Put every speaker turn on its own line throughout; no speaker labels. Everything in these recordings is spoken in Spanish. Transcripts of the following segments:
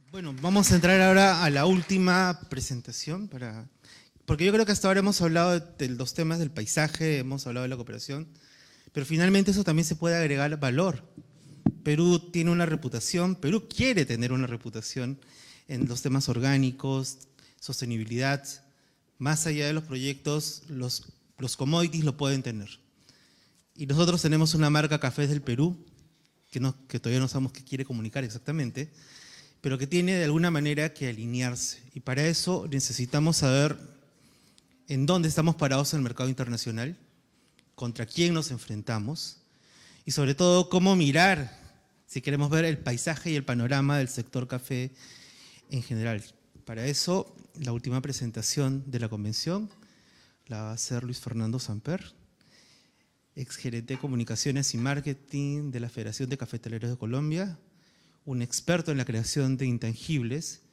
Bueno, vamos a entrar ahora a la última presentación, porque yo creo que hasta ahora hemos hablado de los temas del paisaje, hemos hablado de la cooperación, pero finalmente eso también se puede agregar valor. Perú tiene una reputación, Perú quiere tener una reputación en los temas orgánicos, sostenibilidad, más allá de los proyectos, los commodities lo pueden tener. Y nosotros tenemos una marca Cafés del Perú, que todavía no sabemos qué quiere comunicar exactamente, pero que tiene de alguna manera que alinearse. Y para eso necesitamos saber en dónde estamos parados en el mercado internacional, contra quién nos enfrentamos y sobre todo cómo mirar, si queremos ver el paisaje y el panorama del sector café en general. Para eso, la última presentación de la convención la va a hacer Luis Fernando Samper, exgerente de Comunicaciones y Marketing de la Federación de Cafetaleros de Colombia, un experto en la creación de intangibles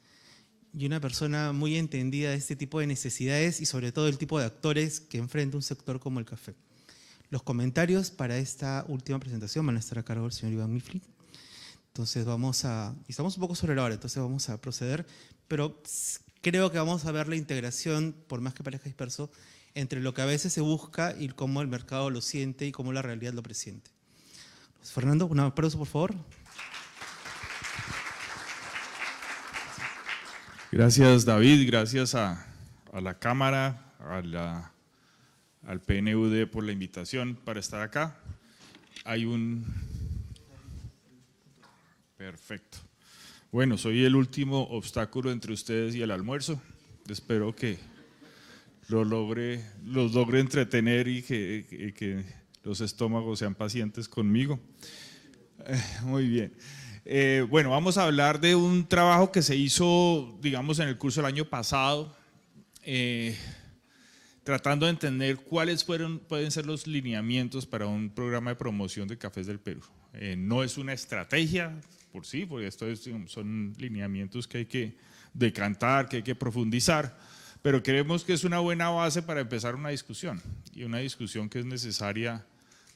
y una persona muy entendida de este tipo de necesidades y sobre todo el tipo de actores que enfrenta un sector como el café. Los comentarios para esta última presentación van a estar a cargo del señor Iván Mifli. Entonces estamos un poco sobre la hora, entonces vamos a proceder, pero creo que vamos a ver la integración, por más que parezca disperso, entre lo que a veces se busca y cómo el mercado lo siente y cómo la realidad lo presiente. Fernando, un aplauso, por favor.
Gracias, David, gracias a la Cámara, al PNUD por la invitación para estar acá. Perfecto. Bueno, soy el último obstáculo entre ustedes y el almuerzo. Espero que los logre entretener y que los estómagos sean pacientes conmigo. Muy bien. Bueno, vamos a hablar de un trabajo que se hizo, digamos, en el curso del año pasado, tratando de entender cuáles pueden ser los lineamientos para un programa de promoción de cafés del Perú. No es una estrategia por sí, porque son lineamientos que hay que decantar, que hay que profundizar, pero creemos que es una buena base para empezar una discusión, y una discusión que es necesaria,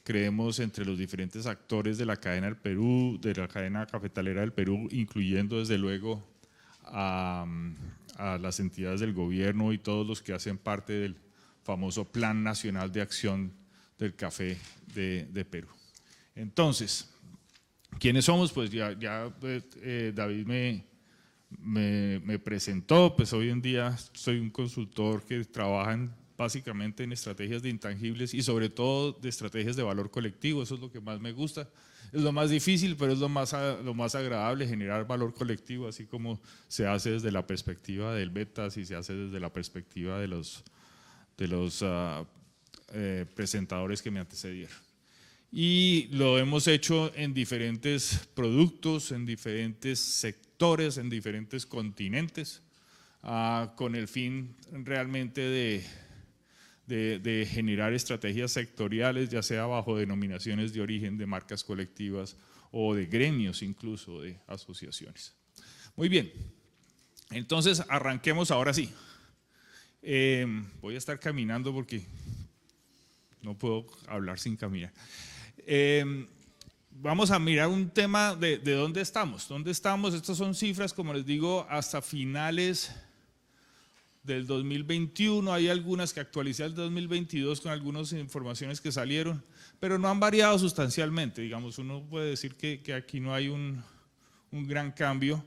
creemos, entre los diferentes actores de la cadena del Perú, de la cadena cafetalera del Perú, incluyendo desde luego a las entidades del gobierno y todos los que hacen parte del famoso Plan Nacional de Acción del Café de Perú. Entonces, ¿quiénes somos? Pues David me presentó. Pues hoy en día soy un consultor que trabaja básicamente en estrategias de intangibles y sobre todo de estrategias de valor colectivo. Eso es lo que más me gusta. Es lo más difícil, pero es lo más agradable, generar valor colectivo, así como se hace desde la perspectiva del Betas y se hace desde la perspectiva de los presentadores que me antecedieron. Y lo hemos hecho en diferentes productos, en diferentes sectores, en diferentes continentes, con el fin realmente de generar estrategias sectoriales, ya sea bajo denominaciones de origen de marcas colectivas o de gremios, incluso de asociaciones. Muy bien, entonces arranquemos ahora sí. Voy a estar caminando porque no puedo hablar sin caminar. Vamos a mirar un tema de dónde estamos. ¿Dónde estamos? Estas son cifras, como les digo, hasta finales del 2021, hay algunas que actualicé al 2022 con algunas informaciones que salieron, pero no han variado sustancialmente. Digamos, uno puede decir que aquí no hay un gran cambio.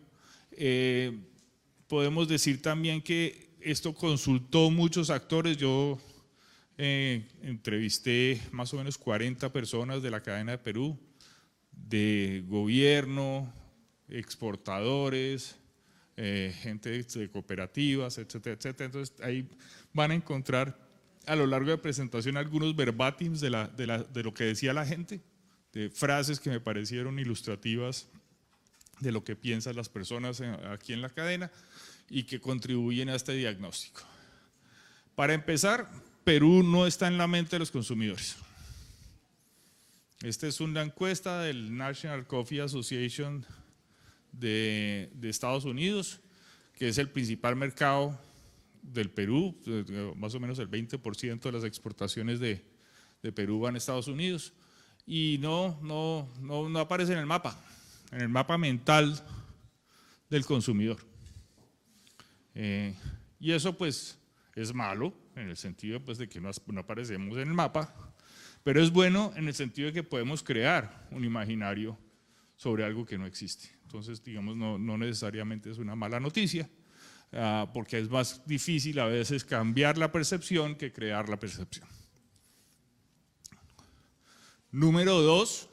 Podemos decir también que esto consultó muchos actores. Yo entrevisté más o menos 40 personas de la cadena de Perú, de gobierno, exportadores, gente de cooperativas, etcétera, etcétera. Entonces ahí van a encontrar a lo largo de la presentación algunos verbatims de lo que decía la gente, de frases que me parecieron ilustrativas de lo que piensan las personas aquí en la cadena y que contribuyen a este diagnóstico. Para empezar, Perú no está en la mente de los consumidores. Esta es una encuesta del National Coffee Association de Estados Unidos, que es el principal mercado del Perú. Más o menos el 20% de las exportaciones de Perú van a Estados Unidos, y no aparece en el mapa mental del consumidor. Y eso pues es malo en el sentido pues, de que no aparecemos en el mapa, pero es bueno en el sentido de que podemos crear un imaginario sobre algo que no existe. Entonces, digamos, no necesariamente es una mala noticia, porque es más difícil a veces cambiar la percepción que crear la percepción. Número 2,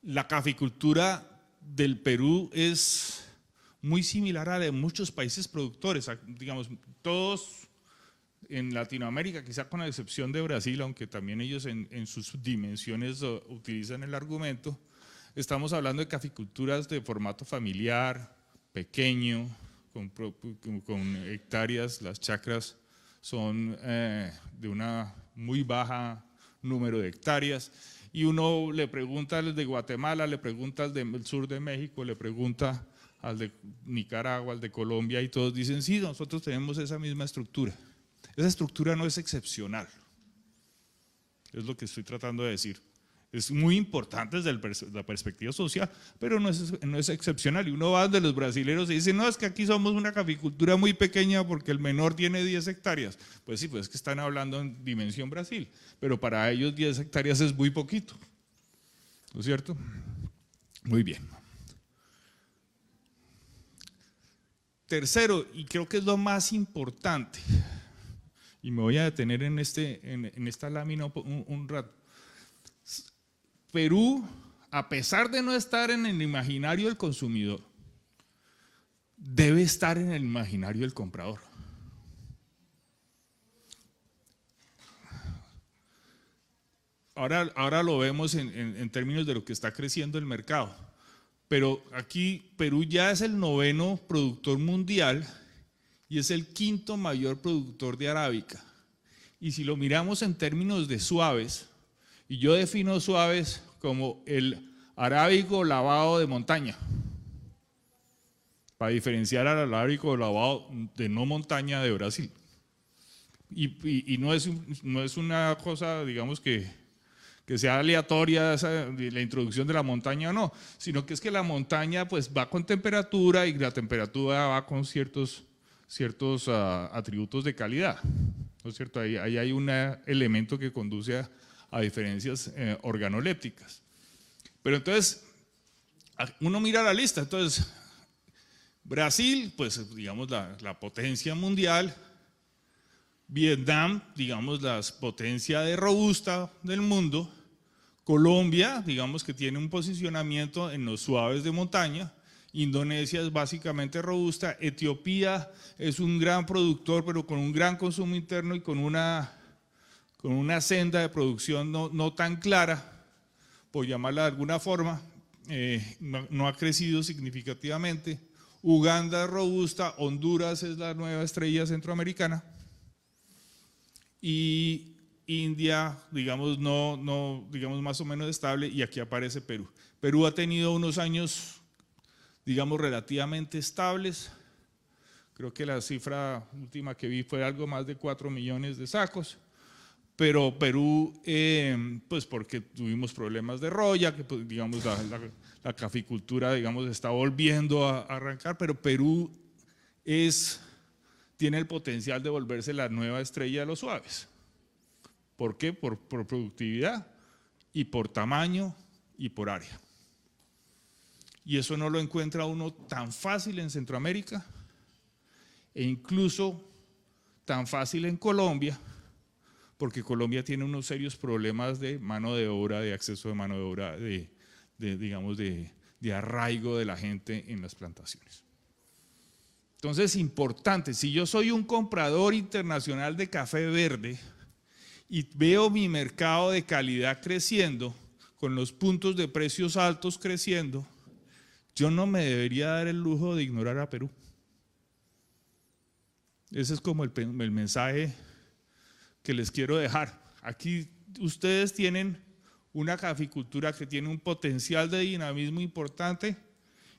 la caficultura del Perú es muy similar a la de muchos países productores, digamos, todos en Latinoamérica, quizá con la excepción de Brasil, aunque también ellos en sus dimensiones utilizan el argumento, estamos hablando de caficulturas de formato familiar, pequeño, con hectáreas. Las chacras son de una muy baja número de hectáreas, y uno le pregunta al de Guatemala, le pregunta al del sur de México, le pregunta al de Nicaragua, al de Colombia, y todos dicen, sí, nosotros tenemos esa misma estructura. Esa estructura no es excepcional, es lo que estoy tratando de decir. Es muy importante desde la perspectiva social, pero no es excepcional. Y uno va de los brasileños y dice, no, es que aquí somos una caficultura muy pequeña porque el menor tiene 10 hectáreas. Pues sí, pues es que están hablando en dimensión Brasil, pero para ellos 10 hectáreas es muy poquito, ¿no es cierto? Muy bien. Tercero, y creo que es lo más importante, y me voy a detener en esta lámina un rato. Perú, a pesar de no estar en el imaginario del consumidor, debe estar en el imaginario del comprador. Ahora lo vemos en términos de lo que está creciendo el mercado, pero aquí Perú ya es el 9º productor mundial y es el 5º mayor productor de arábica. Y si lo miramos en términos de suaves, y yo defino suaves como el arábico lavado de montaña, para diferenciar al arábico lavado de no montaña de Brasil. Y no es una cosa, digamos, que sea aleatoria la introducción de la montaña o no, sino que es que la montaña pues va con temperatura y la temperatura va con ciertos atributos de calidad, ¿no es cierto? Ahí hay un elemento que conduce a diferencias organolépticas. Pero entonces, uno mira la lista, entonces, Brasil, pues digamos la potencia mundial, Vietnam, digamos la potencia de robusta del mundo, Colombia, digamos que tiene un posicionamiento en los suaves de montaña, Indonesia es básicamente robusta, Etiopía es un gran productor pero con un gran consumo interno y con una senda de producción no tan clara, por llamarla de alguna forma, no ha crecido significativamente. Uganda es robusta, Honduras es la nueva estrella centroamericana y India, digamos, digamos más o menos estable, y aquí aparece Perú. Perú ha tenido unos años, digamos, relativamente estables. Creo que la cifra última que vi fue algo más de 4 millones de sacos, pero Perú, pues porque tuvimos problemas de roya, que pues, digamos la caficultura, digamos, está volviendo a arrancar, pero Perú tiene el potencial de volverse la nueva estrella de los suaves. ¿Por qué? Por productividad y por tamaño y por área. Y eso no lo encuentra uno tan fácil en Centroamérica e incluso tan fácil en Colombia, porque Colombia tiene unos serios problemas de mano de obra, de acceso de mano de obra, digamos, de arraigo de la gente en las plantaciones. Entonces, importante, si yo soy un comprador internacional de café verde y veo mi mercado de calidad creciendo, con los puntos de precios altos creciendo, yo no me debería dar el lujo de ignorar a Perú. Ese es como el mensaje que les quiero dejar. Aquí ustedes tienen una caficultura que tiene un potencial de dinamismo importante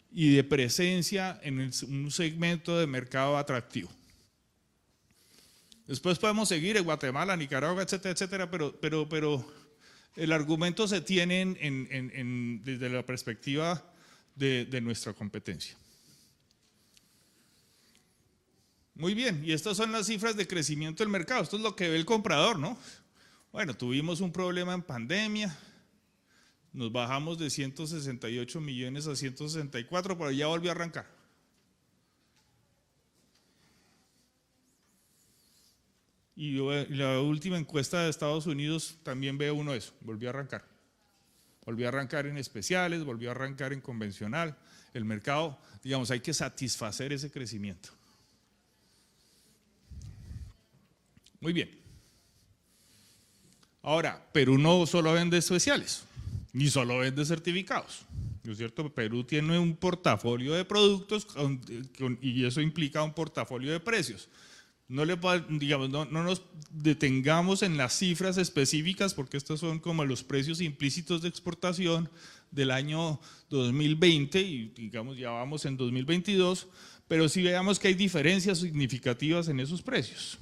y de presencia en un segmento de mercado atractivo. Después podemos seguir en Guatemala, Nicaragua, etcétera, etcétera, pero el argumento se tiene desde la perspectiva de nuestra competencia. Muy bien, y estas son las cifras de crecimiento del mercado, esto es lo que ve el comprador, ¿no? Bueno, tuvimos un problema en pandemia, nos bajamos de 168 millones a 164, pero ya volvió a arrancar. Y la última encuesta de Estados Unidos también ve uno eso, volvió a arrancar. Volvió a arrancar en especiales, volvió a arrancar en convencional. El mercado, digamos, hay que satisfacer ese crecimiento. Muy bien. Ahora, Perú no solo vende especiales, ni solo vende certificados, ¿no es cierto? Perú tiene un portafolio de productos y eso implica un portafolio de precios. No nos detengamos en las cifras específicas porque estos son como los precios implícitos de exportación del año 2020 y digamos ya vamos en 2022, pero sí veamos que hay diferencias significativas en esos precios,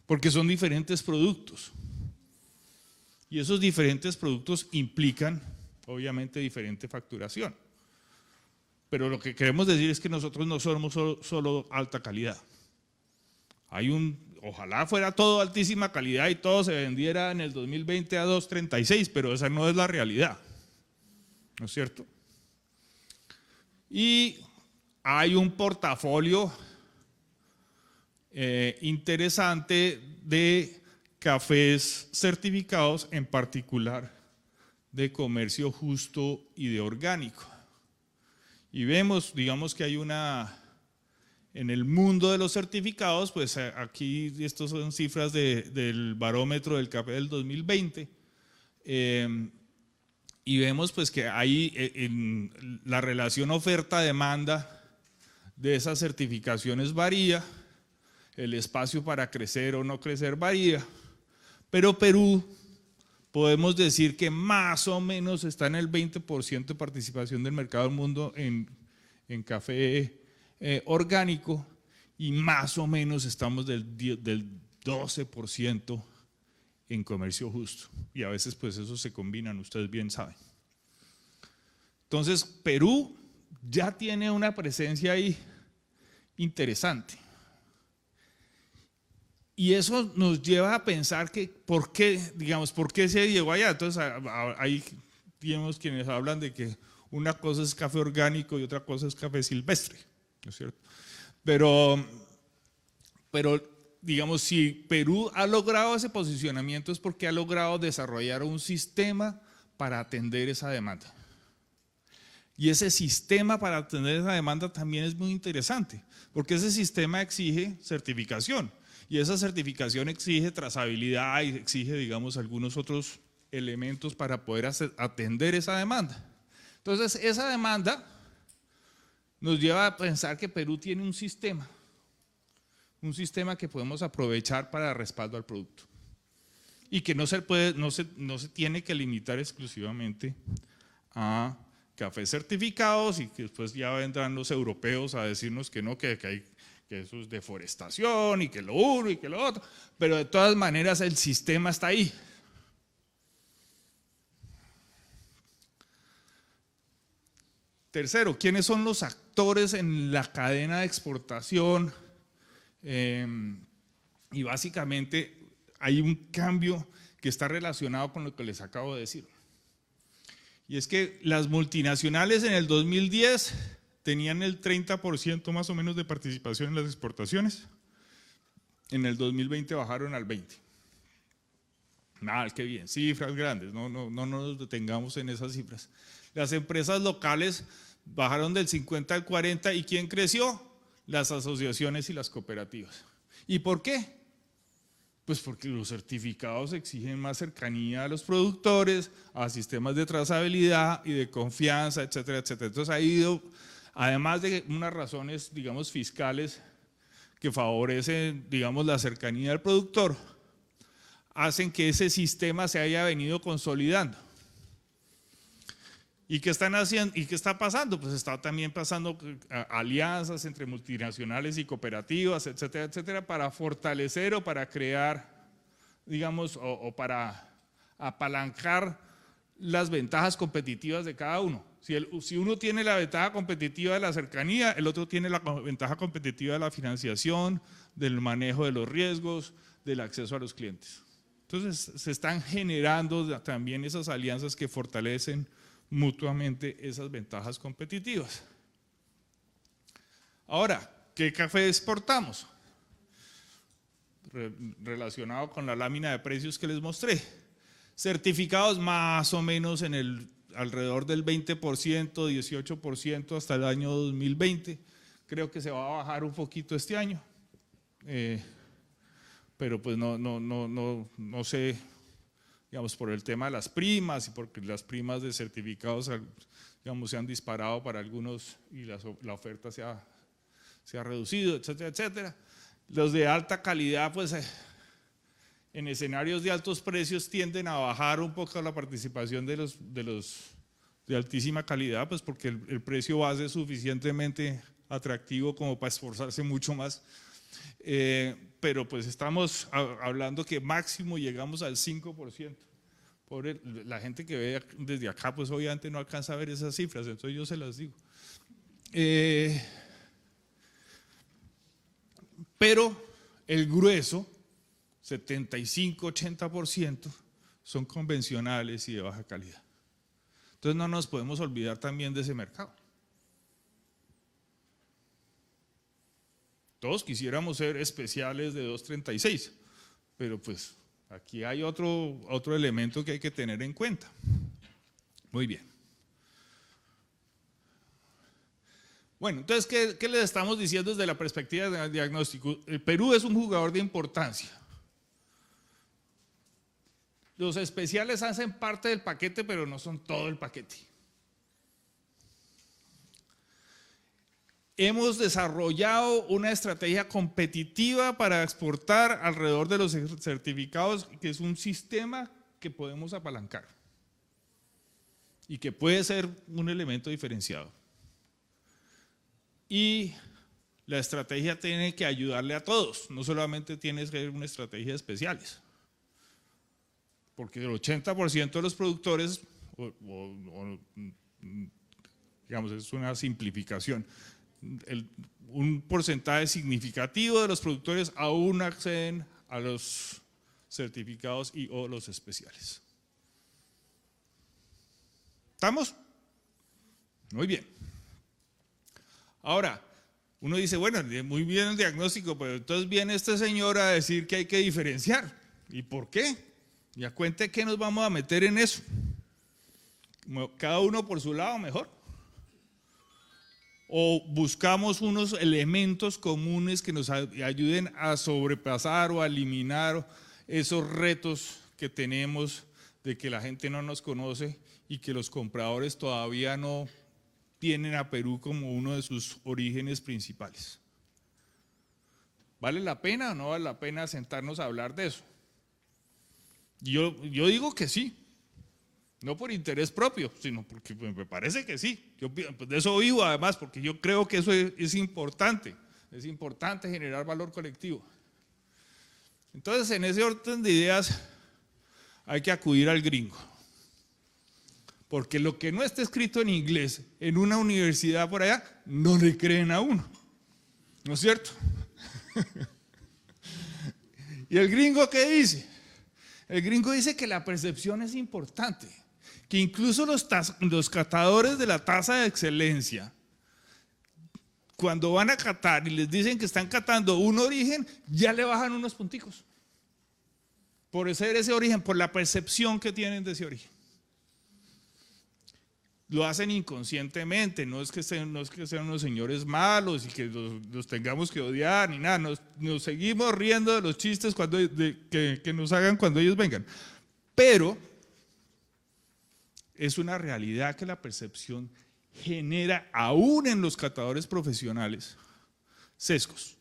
porque son diferentes productos y esos diferentes productos implican obviamente diferente facturación, pero lo que queremos decir es que nosotros no somos solo alta calidad. Ojalá fuera todo altísima calidad y todo se vendiera en el 2020 a 2.36, pero esa no es la realidad, ¿no es cierto? Y hay un portafolio interesante de cafés certificados, en particular de comercio justo y de orgánico. Y vemos, digamos que hay en el mundo de los certificados, pues aquí estos son cifras del barómetro del café del 2020, y vemos pues que ahí en la relación oferta-demanda de esas certificaciones varía, el espacio para crecer o no crecer varía, pero Perú podemos decir que más o menos está en el 20% de participación del mercado del mundo en café orgánico y más o menos estamos del 12% en comercio justo y a veces pues eso se combinan, ustedes bien saben. Entonces Perú ya tiene una presencia ahí interesante y eso nos lleva a pensar que ¿por qué se llegó allá? Entonces hay digamos quienes hablan de que una cosa es café orgánico y otra cosa es café silvestre, ¿no es cierto? Pero digamos, si Perú ha logrado ese posicionamiento es porque ha logrado desarrollar un sistema para atender esa demanda. Y ese sistema para atender esa demanda también es muy interesante, porque ese sistema exige certificación, y esa certificación exige trazabilidad y exige, digamos, algunos otros elementos para poder atender esa demanda. Entonces, esa demanda nos lleva a pensar que Perú tiene un sistema que podemos aprovechar para respaldo al producto y que no se tiene que limitar exclusivamente a cafés certificados y que después ya vendrán los europeos a decirnos que no, que eso es deforestación y que lo uno y que lo otro, pero de todas maneras el sistema está ahí. Tercero, ¿quiénes son los actores en la cadena de exportación? Y básicamente hay un cambio que está relacionado con lo que les acabo de decir. Y es que las multinacionales en el 2010 tenían el 30% más o menos de participación en las exportaciones. En el 2020 bajaron al 20%. Nada, qué bien, cifras grandes, no nos detengamos en esas cifras. Las empresas locales bajaron del 50 al 40 y ¿quién creció? Las asociaciones y las cooperativas. ¿Y por qué? Pues porque los certificados exigen más cercanía a los productores, a sistemas de trazabilidad y de confianza, etcétera, etcétera. Entonces ha ido, además de unas razones, digamos, fiscales que favorecen, digamos, la cercanía al productor, hacen que ese sistema se haya venido consolidando. ¿Y qué están haciendo? ¿Y qué está pasando? Pues está también pasando alianzas entre multinacionales y cooperativas, etcétera, etcétera, para fortalecer o para crear, digamos, o para apalancar las ventajas competitivas de cada uno. Si uno tiene la ventaja competitiva de la cercanía, el otro tiene la ventaja competitiva de la financiación, del manejo de los riesgos, del acceso a los clientes. Entonces se están generando también esas alianzas que fortalecen mutuamente esas ventajas competitivas. Ahora, ¿qué café exportamos? Relacionado con la lámina de precios que les mostré. Certificados más o menos alrededor del 20%, 18% hasta el año 2020. Creo que se va a bajar un poquito este año. Pero pues no sé, digamos, por el tema de las primas y porque las primas de certificados, digamos, se han disparado para algunos y la oferta se ha reducido, etcétera, etcétera. Los de alta calidad, pues en escenarios de altos precios tienden a bajar un poco la participación de los de altísima calidad, pues porque el precio base es suficientemente atractivo como para esforzarse mucho más. Pero pues estamos hablando que máximo llegamos al 5%. Pobre, la gente que ve desde acá, pues obviamente no alcanza a ver esas cifras, entonces yo se las digo. Pero el grueso, 75-80%, son convencionales y de baja calidad. Entonces no nos podemos olvidar también de ese mercado. Todos quisiéramos ser especiales de 236, pero pues aquí hay otro elemento que hay que tener en cuenta. Muy bien. Bueno, entonces, ¿qué les estamos diciendo desde la perspectiva del diagnóstico? El Perú es un jugador de importancia. Los especiales hacen parte del paquete, pero no son todo el paquete. Hemos desarrollado una estrategia competitiva para exportar alrededor de los certificados, que es un sistema que podemos apalancar y que puede ser un elemento diferenciado. Y la estrategia tiene que ayudarle a todos, no solamente tiene que ser una estrategia de especiales. Porque el 80% de los productores, digamos, es una simplificación, un porcentaje significativo de los productores aún acceden a los certificados y o los especiales. ¿Estamos? Muy bien. Ahora, uno dice, bueno, muy bien el diagnóstico, pero entonces viene este señor a decir que hay que diferenciar. ¿Y por qué? Ya cuente que nos vamos a meter en eso. Cada uno por su lado mejor. O buscamos unos elementos comunes que nos ayuden a sobrepasar o a eliminar esos retos que tenemos de que la gente no nos conoce y que los compradores todavía no tienen a Perú como uno de sus orígenes principales. ¿Vale la pena o no vale la pena sentarnos a hablar de eso? Yo digo que sí, no por interés propio, sino porque me parece que sí. Yo pues de eso vivo además, porque yo creo que eso es importante generar valor colectivo. Entonces, en ese orden de ideas hay que acudir al gringo. Porque lo que no está escrito en inglés en una universidad por allá, no le creen a uno. ¿No es cierto? ¿Y el gringo qué dice? El gringo dice que la percepción es importante, que incluso los catadores de la tasa de excelencia, cuando van a catar y les dicen que están catando un origen, ya le bajan unos punticos. Por ser ese origen, por la percepción que tienen de ese origen. Lo hacen inconscientemente, no es que sean unos señores malos y que los tengamos que odiar ni nada, nos seguimos riendo de los chistes que nos hagan cuando ellos vengan. Pero es una realidad que la percepción genera, aún en los catadores profesionales, sesgos.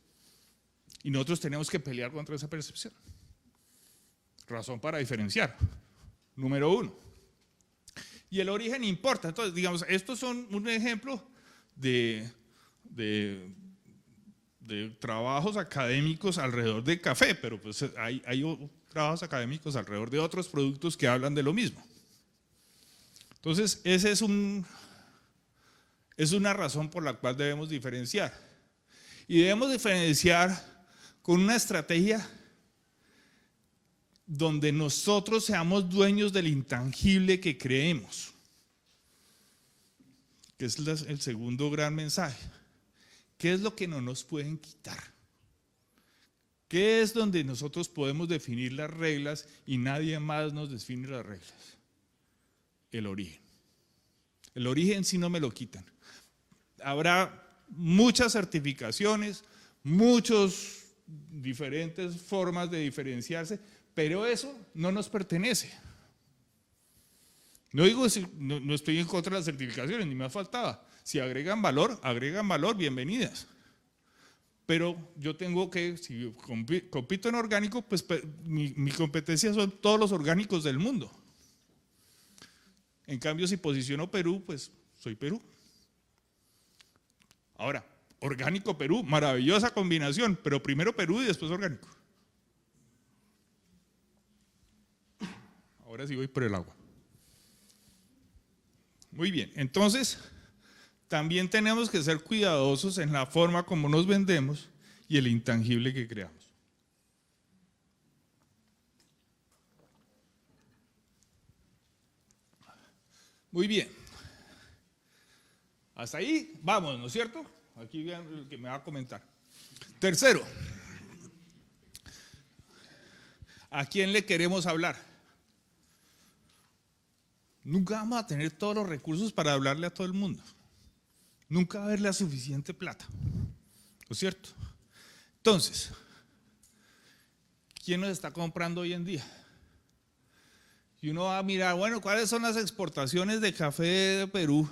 Y nosotros tenemos que pelear contra esa percepción. Razón para diferenciar. Número 1. Y el origen importa. Entonces, digamos, estos son un ejemplo de trabajos académicos alrededor del café, pero pues hay trabajos académicos alrededor de otros productos que hablan de lo mismo. Entonces, ese es un Es una razón por la cual debemos diferenciar. Y debemos diferenciar con una estrategia donde nosotros seamos dueños del intangible que creemos, que es el segundo gran mensaje. ¿Qué es lo que no nos pueden quitar? ¿Qué es donde nosotros podemos definir las reglas y nadie más nos define las reglas? El origen. El origen sí no me lo quitan. Habrá muchas certificaciones, muchas diferentes formas de diferenciarse, pero eso no nos pertenece. No digo, no estoy en contra de las certificaciones, ni me faltaba. Si agregan valor, bienvenidas. Pero yo tengo que, si compito en orgánico, pues mi competencia son todos los orgánicos del mundo. En cambio, si posiciono Perú, pues soy Perú. Ahora, orgánico Perú, maravillosa combinación, pero primero Perú y después orgánico. Ahora sí voy por el agua. Muy bien, entonces también tenemos que ser cuidadosos en la forma como nos vendemos y el intangible que creamos. Muy bien. Hasta ahí vamos, ¿no es cierto? Aquí vean el que me va a comentar. Tercero, ¿a quién le queremos hablar? Nunca vamos a tener todos los recursos para hablarle a todo el mundo. Nunca va a haber la suficiente plata, ¿no es cierto? Entonces, ¿quién nos está comprando hoy en día? Y uno va a mirar, bueno, ¿cuáles son las exportaciones de café de Perú?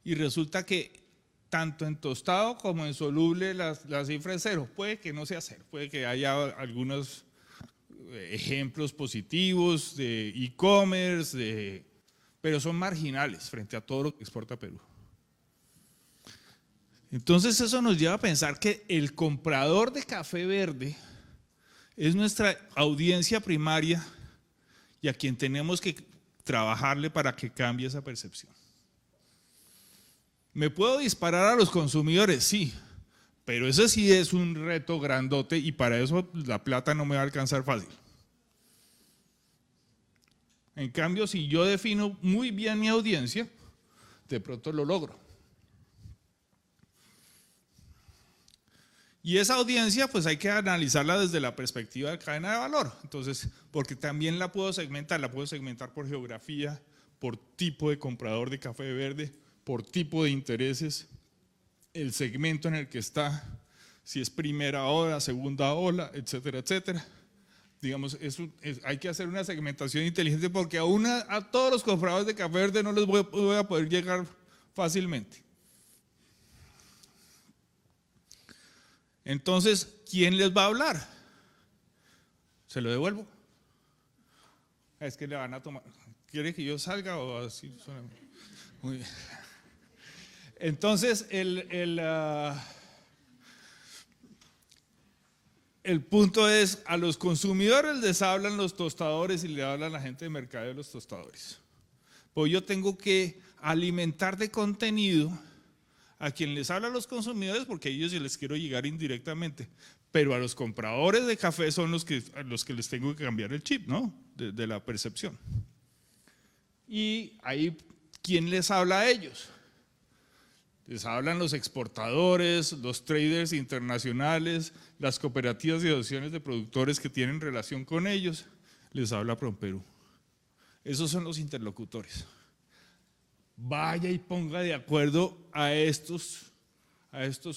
Y resulta que tanto en tostado como en soluble la cifra es cero. Puede que no sea cero, puede que haya algunos ejemplos positivos de e-commerce, pero son marginales frente a todo lo que exporta Perú. Entonces eso nos lleva a pensar que el comprador de café verde es nuestra audiencia primaria y a quien tenemos que trabajarle para que cambie esa percepción. ¿Me puedo disparar a los consumidores? Sí, pero ese sí es un reto grandote y para eso la plata no me va a alcanzar fácil. En cambio, si yo defino muy bien mi audiencia, de pronto lo logro. Y esa audiencia pues hay que analizarla desde la perspectiva de cadena de valor. Entonces, porque también la puedo segmentar por geografía, por tipo de comprador de café verde, por tipo de intereses, el segmento en el que está, si es primera ola, segunda ola, etcétera, etcétera. Digamos, hay que hacer una segmentación inteligente porque a todos los compradores de café verde no les voy a poder llegar fácilmente. Entonces, ¿quién les va a hablar? ¿Se lo devuelvo? Es que le van a tomar. ¿Quiere que yo salga o así? Muy bien. Entonces, el punto es, a los consumidores les hablan los tostadores y le hablan la gente de mercadeo de los tostadores. Pues yo tengo que alimentar de contenido a quien les habla a los consumidores porque a ellos les quiero llegar indirectamente, pero a los compradores de café son los que les tengo que cambiar el chip, ¿no? De la percepción. Y ahí, ¿quién les habla a ellos? Les hablan los exportadores, los traders internacionales, las cooperativas y asociaciones de productores que tienen relación con ellos, les habla PROMPERÚ. Esos son los interlocutores. Vaya y ponga de acuerdo a estos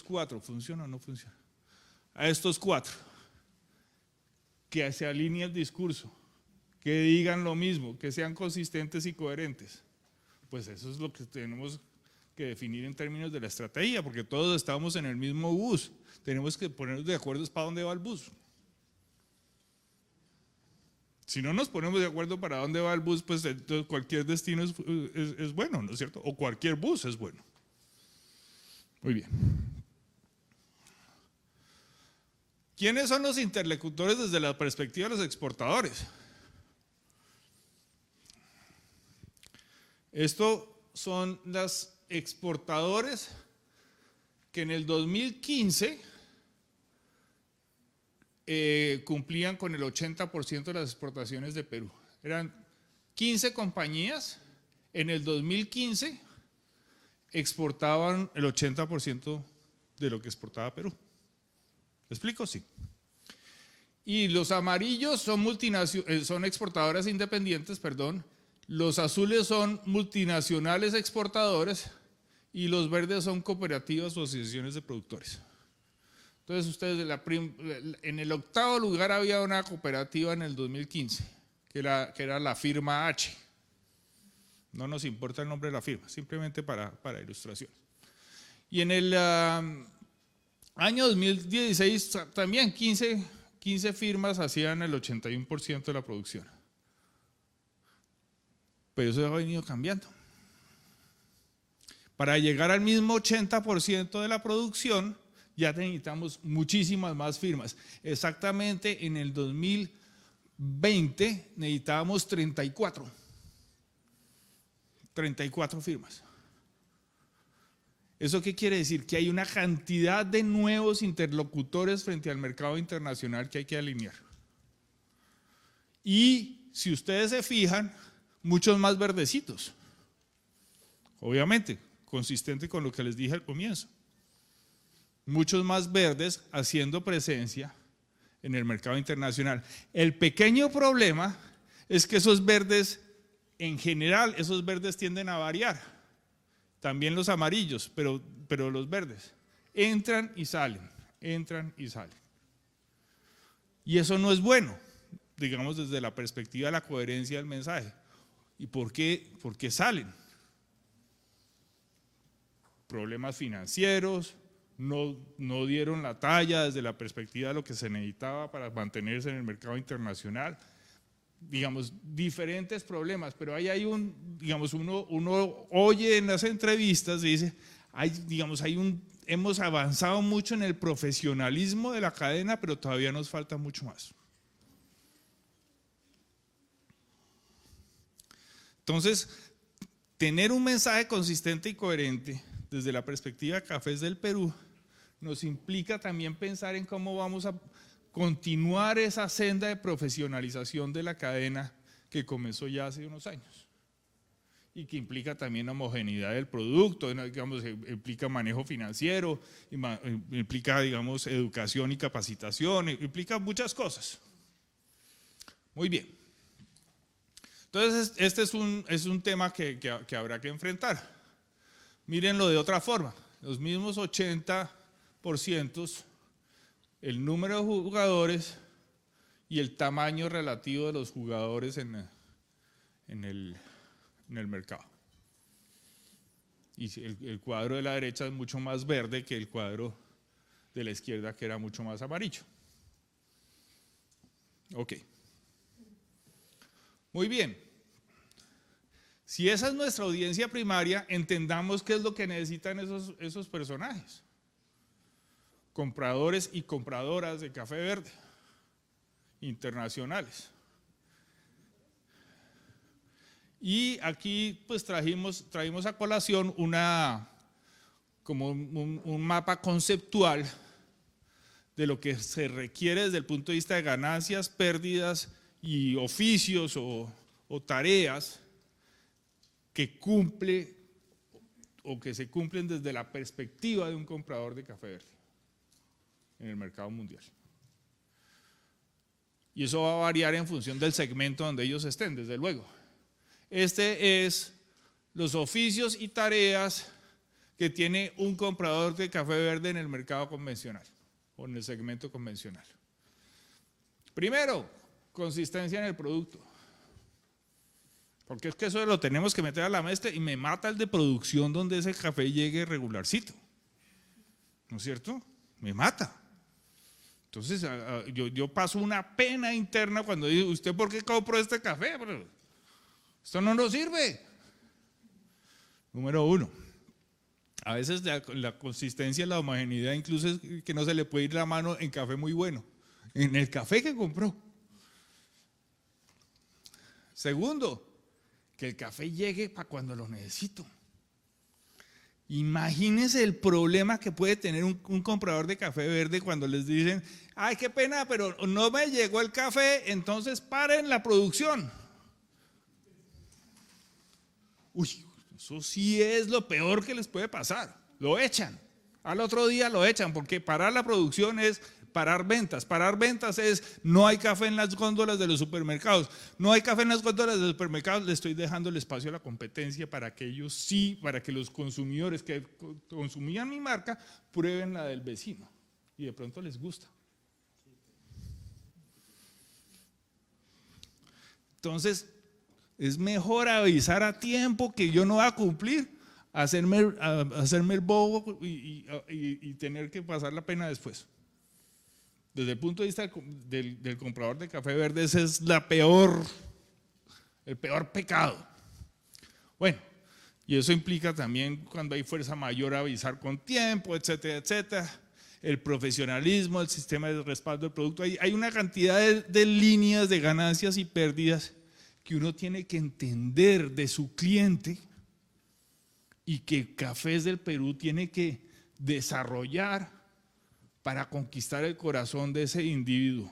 cuatro. ¿Funciona o no funciona? A estos cuatro. Que se alinee el discurso, que digan lo mismo, que sean consistentes y coherentes. Pues eso es lo que tenemos que definir en términos de la estrategia, porque todos estamos en el mismo bus. Tenemos que ponernos de acuerdo para dónde va el bus. Si no nos ponemos de acuerdo para dónde va el bus, pues entonces cualquier destino es bueno, ¿no es cierto? O cualquier bus es bueno. Muy bien. ¿Quiénes son los interlocutores desde la perspectiva de los exportadores? Esto son las exportadores que en el 2015 cumplían con el 80% de las exportaciones de Perú. Eran 15 compañías, en el 2015 exportaban el 80% de lo que exportaba Perú. ¿Me explico? Sí. Y los amarillos son exportadoras independientes, perdón. Los azules son multinacionales exportadores y los verdes son cooperativas o asociaciones de productores. Entonces ustedes, en el 8º lugar había una cooperativa en el 2015, que era la firma H. No nos importa el nombre de la firma, simplemente para ilustración. Y en el año 2016 también 15 firmas hacían el 81% de la producción. Pero eso ha venido cambiando. Para llegar al mismo 80% de la producción, ya necesitamos muchísimas más firmas. Exactamente en el 2020 necesitábamos 34 firmas. ¿Eso qué quiere decir? Que hay una cantidad de nuevos interlocutores frente al mercado internacional que hay que alinear. Y si ustedes se fijan, muchos más verdecitos. Obviamente, consistente con lo que les dije al comienzo. Muchos más verdes haciendo presencia en el mercado internacional. El pequeño problema es que esos verdes, en general, esos verdes tienden a variar. También los amarillos, pero los verdes entran y salen, entran y salen. Y eso no es bueno, digamos desde la perspectiva de la coherencia del mensaje. ¿Y por qué salen? Problemas financieros, no dieron la talla desde la perspectiva de lo que se necesitaba para mantenerse en el mercado internacional. Digamos, diferentes problemas, pero ahí hay uno oye en las entrevistas y dice, hemos avanzado mucho en el profesionalismo de la cadena, pero todavía nos falta mucho más. Entonces, tener un mensaje consistente y coherente desde la perspectiva de Cafés del Perú nos implica también pensar en cómo vamos a continuar esa senda de profesionalización de la cadena que comenzó ya hace unos años y que implica también homogeneidad del producto, digamos, implica manejo financiero, implica, digamos, educación y capacitación, implica muchas cosas. Muy bien. Entonces, este es un tema que habrá que enfrentar. Mírenlo de otra forma, los mismos 80%, el número de jugadores y el tamaño relativo de los jugadores en el mercado. Y el cuadro de la derecha es mucho más verde que el cuadro de la izquierda, que era mucho más amarillo. Ok. Muy bien. Si esa es nuestra audiencia primaria, entendamos qué es lo que necesitan esos personajes. Compradores y compradoras de café verde, internacionales. Y aquí pues traímos a colación como un mapa conceptual de lo que se requiere desde el punto de vista de ganancias, pérdidas y oficios o tareas que se cumplen desde la perspectiva de un comprador de café verde en el mercado mundial. Y eso va a variar en función del segmento donde ellos estén, desde luego. Este es los oficios y tareas que tiene un comprador de café verde en el mercado convencional o en el segmento convencional. Primero, consistencia en el producto. Porque es que eso lo tenemos que meter a la mezcla y me mata el de producción donde ese café llegue regularcito. ¿No es cierto? Me mata. Entonces yo paso una pena interna cuando digo, ¿usted por qué compró este café? Esto no nos sirve. Número uno. A veces la consistencia y la homogeneidad incluso es que no se le puede ir la mano en café muy bueno. En el café que compró. Segundo, que el café llegue para cuando lo necesito. Imagínense el problema que puede tener un comprador de café verde cuando les dicen, ay, qué pena, pero no me llegó el café, entonces paren la producción. Uy, eso sí es lo peor que les puede pasar. Lo echan. Al otro día lo echan, porque parar la producción es parar ventas. Parar ventas es no hay café en las góndolas de los supermercados. No hay café en las góndolas de los supermercados, le estoy dejando el espacio a la competencia para que ellos sí, para que los consumidores que consumían mi marca prueben la del vecino. Y de pronto les gusta. Entonces, es mejor avisar a tiempo que yo no voy a cumplir, hacerme el bobo y tener que pasar la pena después. Desde el punto de vista del comprador de café verde, ese es el peor pecado. Bueno, y eso implica también cuando hay fuerza mayor avisar con tiempo, etcétera, etcétera. El profesionalismo, el sistema de respaldo del producto. Hay una cantidad de líneas de ganancias y pérdidas que uno tiene que entender de su cliente y que Cafés del Perú tiene que desarrollar para conquistar el corazón de ese individuo.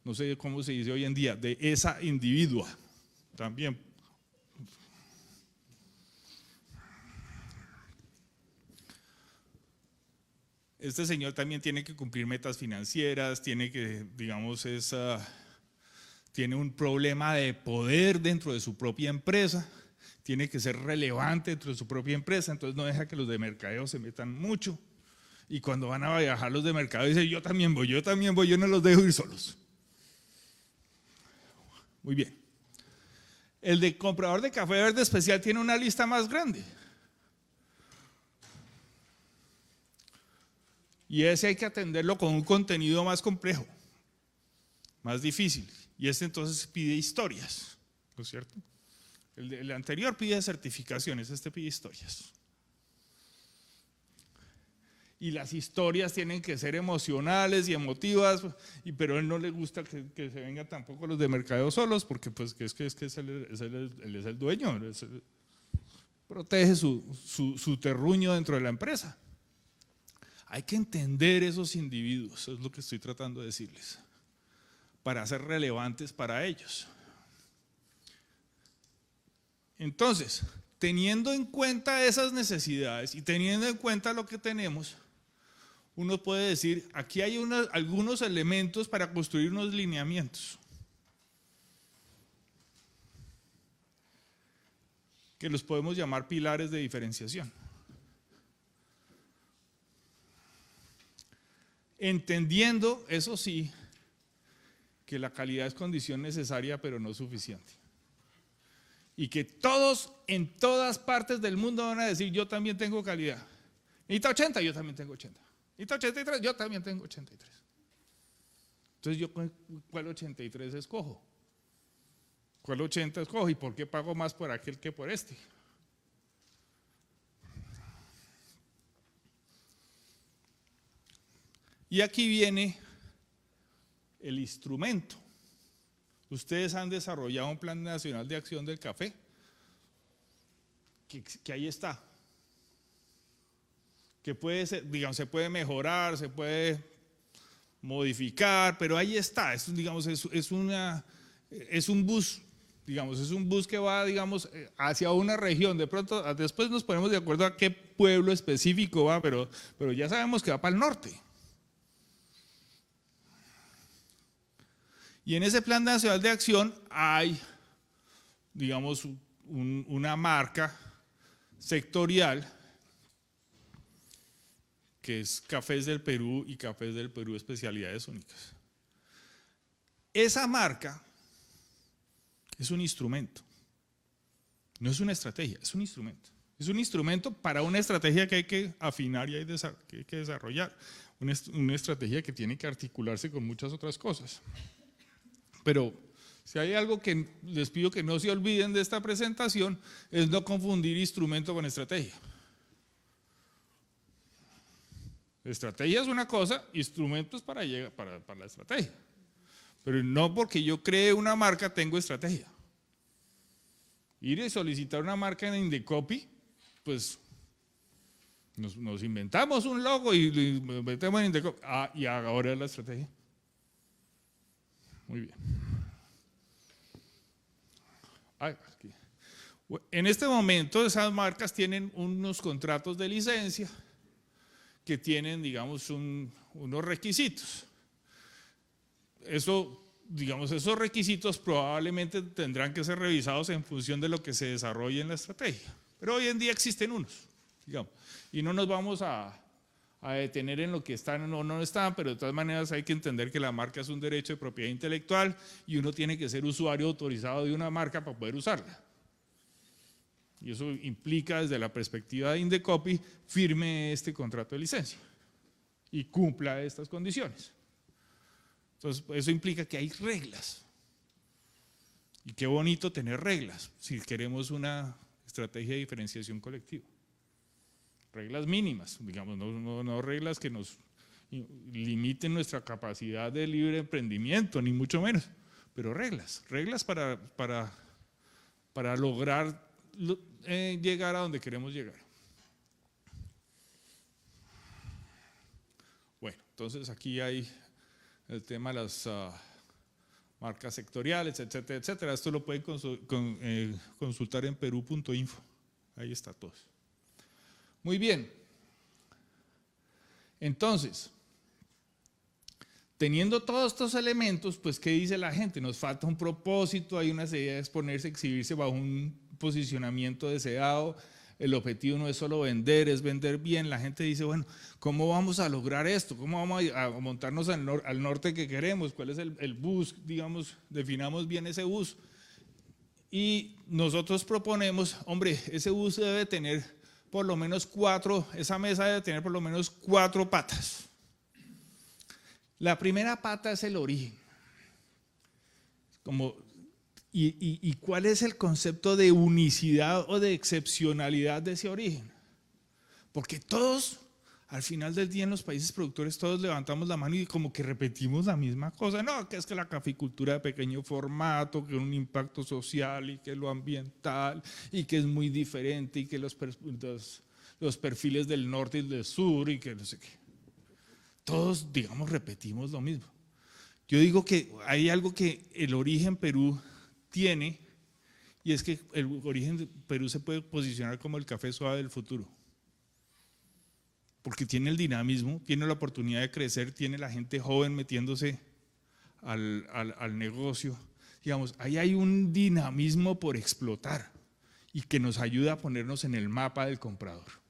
No sé cómo se dice hoy en día, de esa individua también. Este señor también tiene que cumplir metas financieras, tiene que, digamos, tiene un problema de poder dentro de su propia empresa, tiene que ser relevante dentro de su propia empresa, entonces no deja que los de mercadeo se metan mucho. Y cuando van a viajar los de mercado dicen, yo también voy, yo no los dejo ir solos. Muy bien. El de comprador de café verde especial tiene una lista más grande. Y ese hay que atenderlo con un contenido más complejo, más difícil. Y este entonces pide historias, ¿no es cierto? El anterior pide certificaciones, este pide historias. Y las historias tienen que ser emocionales y emotivas, pero a él no le gusta que se vengan tampoco los de mercadeo él es el dueño, protege su terruño dentro de la empresa. Hay que entender esos individuos, eso es lo que estoy tratando de decirles, para ser relevantes para ellos. Entonces, teniendo en cuenta esas necesidades y teniendo en cuenta lo que tenemos, uno puede decir, aquí hay algunos elementos para construir unos lineamientos que los podemos llamar pilares de diferenciación. Entendiendo, eso sí, que la calidad es condición necesaria pero no suficiente. Y que todos en todas partes del mundo van a decir, yo también tengo calidad. Necesita 80, yo también tengo 80. Necesita 83, yo también tengo 83. Entonces, ¿yo cuál 83 escojo? ¿Cuál 80 escojo? ¿Y por qué pago más por aquel que por este? Y aquí viene el instrumento. Ustedes han desarrollado un Plan Nacional de Acción del Café, que ahí está. Que puede ser, digamos, se puede mejorar, se puede modificar, pero ahí está. Es, digamos, es un bus, digamos, es un bus que va, digamos, hacia una región. De pronto, después nos ponemos de acuerdo a qué pueblo específico va, pero ya sabemos que va para el norte. Y en ese Plan Nacional de Acción hay, digamos, una marca sectorial que es Cafés del Perú y Cafés del Perú Especialidades Únicas. Esa marca es un instrumento, no es una estrategia, es un instrumento. Es un instrumento para una estrategia que hay que afinar y que hay que desarrollar, una estrategia que tiene que articularse con muchas otras cosas. Pero si hay algo que les pido que no se olviden de esta presentación, es no confundir instrumento con estrategia. Estrategia es una cosa, instrumentos para la estrategia. Pero no porque yo cree una marca tengo estrategia. Ir y solicitar una marca en Indecopy, pues Nos inventamos un logo y lo metemos en Indecopy. Y ahora es la estrategia. Muy bien. Aquí. En este momento esas marcas tienen unos contratos de licencia que tienen, digamos, unos requisitos. Esos requisitos probablemente tendrán que ser revisados en función de lo que se desarrolle en la estrategia. Pero hoy en día existen unos, digamos, y no nos vamos a detener en lo que están o no están, pero de todas maneras hay que entender que la marca es un derecho de propiedad intelectual y uno tiene que ser usuario autorizado de una marca para poder usarla. Y eso implica, desde la perspectiva de Indecopy, firme este contrato de licencia y cumpla estas condiciones. Entonces, eso implica que hay reglas. Y qué bonito tener reglas si queremos una estrategia de diferenciación colectiva. Reglas mínimas, digamos, no reglas que nos limiten nuestra capacidad de libre emprendimiento, ni mucho menos, pero reglas para lograr llegar a donde queremos llegar. Bueno, entonces aquí hay el tema de las marcas sectoriales, etcétera, etcétera. Esto lo pueden consultar en peru.info. Ahí está todo. Muy bien. Entonces, teniendo todos estos elementos, pues ¿qué dice la gente? Nos falta un propósito, hay una idea de exponerse, exhibirse bajo un posicionamiento deseado. El objetivo no es solo vender, es vender bien. La gente dice, bueno, ¿cómo vamos a lograr esto? ¿Cómo vamos a montarnos al norte que queremos? ¿Cuál es el bus? Digamos, definamos bien ese bus. Y nosotros proponemos, hombre, ese bus debe tener por lo menos 4, esa mesa debe tener por lo menos 4 patas. La primera pata es el origen. ¿Y cuál es el concepto de unicidad o de excepcionalidad de ese origen? Porque todos, al final del día en los países productores, todos levantamos la mano y como que repetimos la misma cosa. No, que es que la caficultura de pequeño formato, que un impacto social y que lo ambiental y que es muy diferente y que los perfiles del norte y del sur y que no sé qué. Todos, digamos, repetimos lo mismo. Yo digo que hay algo que el origen Perú tiene, y es que el origen de Perú se puede posicionar como el café suave del futuro, porque tiene el dinamismo, tiene la oportunidad de crecer, tiene la gente joven metiéndose al negocio. Digamos, ahí hay un dinamismo por explotar y que nos ayuda a ponernos en el mapa del comprador.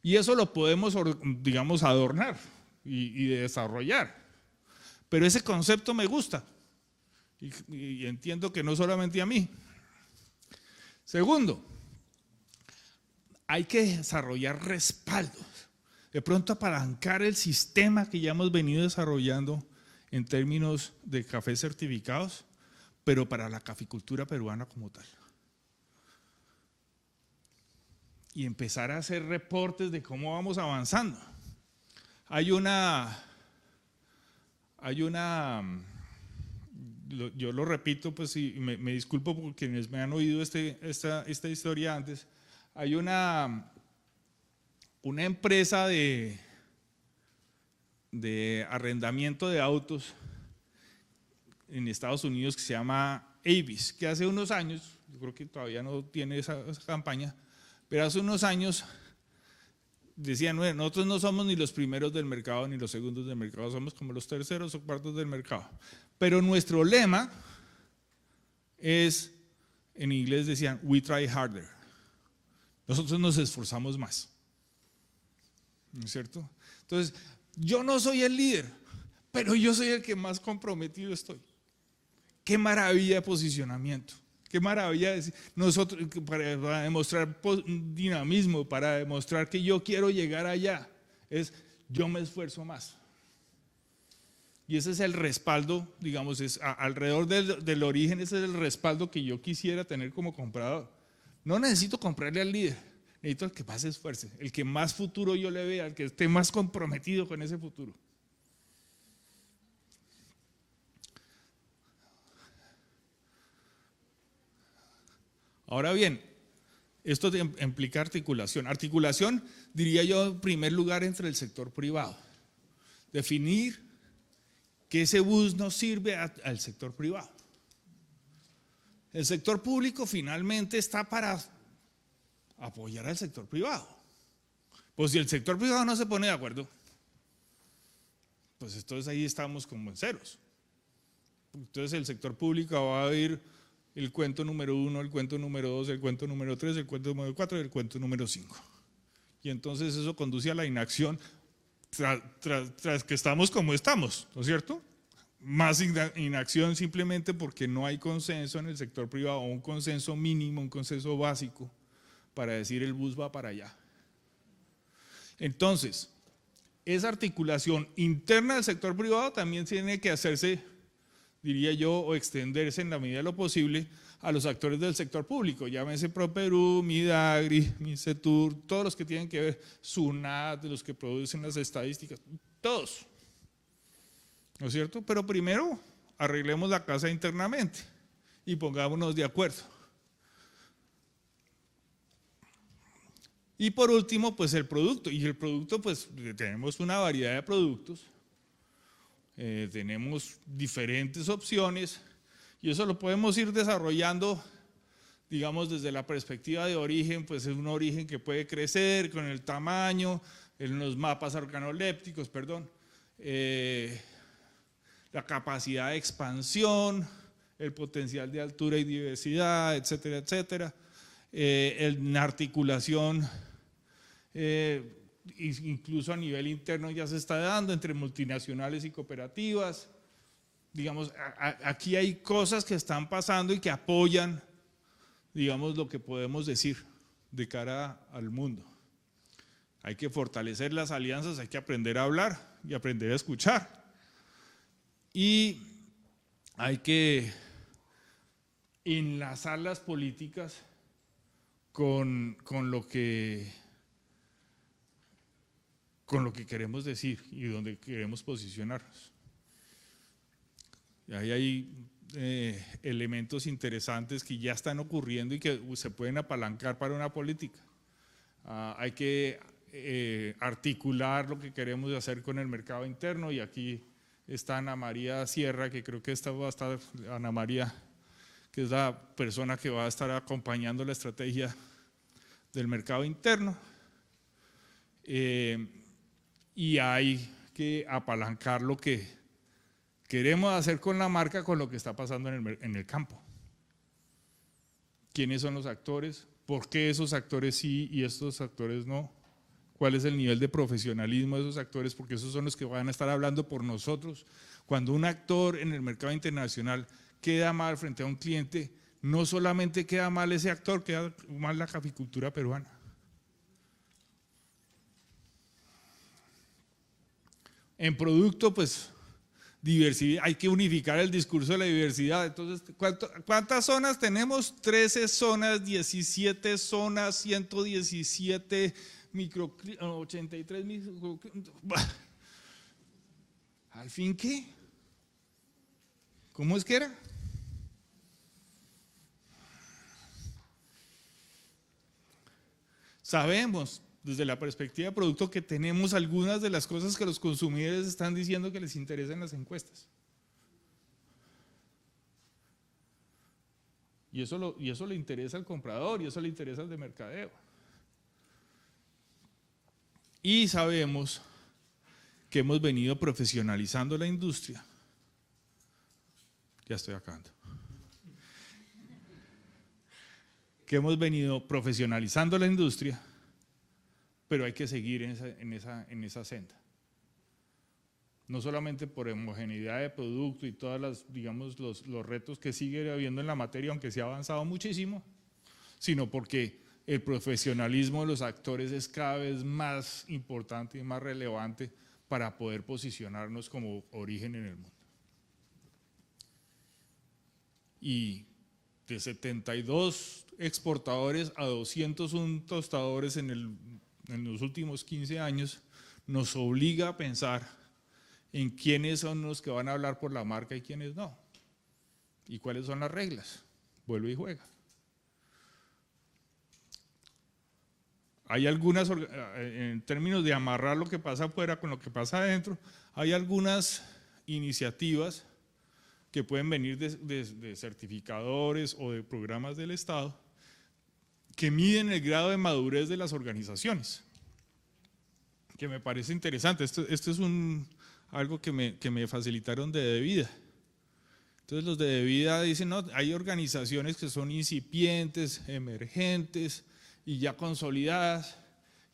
Y eso lo podemos, digamos, adornar y desarrollar. Pero ese concepto me gusta y entiendo que no solamente a mí. Segundo, hay que desarrollar respaldos, de pronto apalancar el sistema que ya hemos venido desarrollando en términos de cafés certificados, pero para la caficultura peruana como tal. Y empezar a hacer reportes de cómo vamos avanzando. Yo lo repito, pues, y me disculpo por quienes me han oído esta historia antes. Hay una empresa de arrendamiento de autos en Estados Unidos que se llama Avis, que hace unos años, yo creo que todavía no tiene esa campaña, pero hace unos años decían, bueno, nosotros no somos ni los primeros del mercado ni los segundos del mercado, somos como los terceros o cuartos del mercado. Pero nuestro lema es, en inglés decían, we try harder. Nosotros nos esforzamos más. ¿No es cierto? Entonces, yo no soy el líder, pero yo soy el que más comprometido estoy. Qué maravilla de posicionamiento. Qué maravilla nosotros para demostrar dinamismo, para demostrar que yo quiero llegar allá, es yo me esfuerzo más. Y ese es el respaldo, digamos, alrededor del origen, ese es el respaldo que yo quisiera tener como comprador. No necesito comprarle al líder, necesito al que más se esfuerce, el que más futuro yo le vea, el que esté más comprometido con ese futuro. Ahora bien, Esto implica articulación. Articulación, diría yo, en primer lugar, entre el sector privado. Definir que ese bus nos sirve al sector privado. El sector público finalmente está para apoyar al sector privado. Pues si el sector privado no se pone de acuerdo, pues entonces ahí estamos como en ceros. Entonces el sector público va a oír el cuento número 1, el cuento número 2, el cuento número 3, el cuento número 4 y el cuento número 5. Y entonces eso conduce a la inacción tras que estamos como estamos, ¿no es cierto? Más inacción simplemente porque no hay consenso en el sector privado, un consenso mínimo, un consenso básico para decir el bus va para allá. Entonces, esa articulación interna del sector privado también tiene que hacerse, diría yo, o extenderse en la medida de lo posible a los actores del sector público, llámese ProPerú, Midagri, Mincetur, todos los que tienen que ver, SUNAT, los que producen las estadísticas, todos, ¿no es cierto? Pero primero arreglemos la casa internamente y pongámonos de acuerdo. Y por último, pues el producto, y el producto pues tenemos una variedad de productos, tenemos diferentes opciones y eso lo podemos ir desarrollando, digamos desde la perspectiva de origen, pues es un origen que puede crecer con el tamaño, en los mapas organolépticos, perdón, la capacidad de expansión, el potencial de altura y diversidad, etcétera, etcétera, en articulación, incluso a nivel interno ya se está dando entre multinacionales y cooperativas. Digamos, aquí hay cosas que están pasando y que apoyan, digamos, lo que podemos decir de cara al mundo. Hay que fortalecer las alianzas, hay que aprender a hablar y aprender a escuchar. Y hay que enlazar las políticas con lo que queremos decir y donde queremos posicionarnos. Y ahí hay elementos interesantes que ya están ocurriendo y que se pueden apalancar para una política. Hay que articular lo que queremos hacer con el mercado interno y aquí está Ana María Sierra, que creo que esta va a estar, Ana María, que es la persona que va a estar acompañando la estrategia del mercado interno. Y hay que apalancar lo que queremos hacer con la marca con lo que está pasando en el campo. ¿Quiénes son los actores? ¿Por qué esos actores sí y estos actores no? ¿Cuál es el nivel de profesionalismo de esos actores? Porque esos son los que van a estar hablando por nosotros. Cuando un actor en el mercado internacional queda mal frente a un cliente, no solamente queda mal ese actor, queda mal la caficultura peruana. En producto, pues, diversidad, hay que unificar el discurso de la diversidad. Entonces, ¿cuántas zonas tenemos? 13 zonas, 17 zonas, 117 83 microclimas. ¿Al fin qué? ¿Cómo es que era? Sabemos desde la perspectiva de producto que tenemos algunas de las cosas que los consumidores están diciendo que les interesan en las encuestas. Y eso le interesa al comprador y eso le interesa al de mercadeo. Y sabemos que hemos venido profesionalizando la industria. Ya estoy acabando. Que hemos venido profesionalizando la industria, pero hay que seguir en esa senda. No solamente por homogeneidad de producto y todas las, digamos, los retos que sigue habiendo en la materia, aunque se ha avanzado muchísimo, sino porque el profesionalismo de los actores es cada vez más importante y más relevante para poder posicionarnos como origen en el mundo. Y de 72 exportadores a 201 tostadores en los últimos 15 años, nos obliga a pensar en quiénes son los que van a hablar por la marca y quiénes no. Y cuáles son las reglas. Vuelve y juega. hay algunas, en términos de amarrar lo que pasa afuera con lo que pasa adentro, hay algunas iniciativas que pueden venir de certificadores o de programas del Estado que miden el grado de madurez de las organizaciones, que me parece interesante. Esto es algo que me facilitaron de Devida. Entonces los de Devida dicen, no, hay organizaciones que son incipientes, emergentes y ya consolidadas.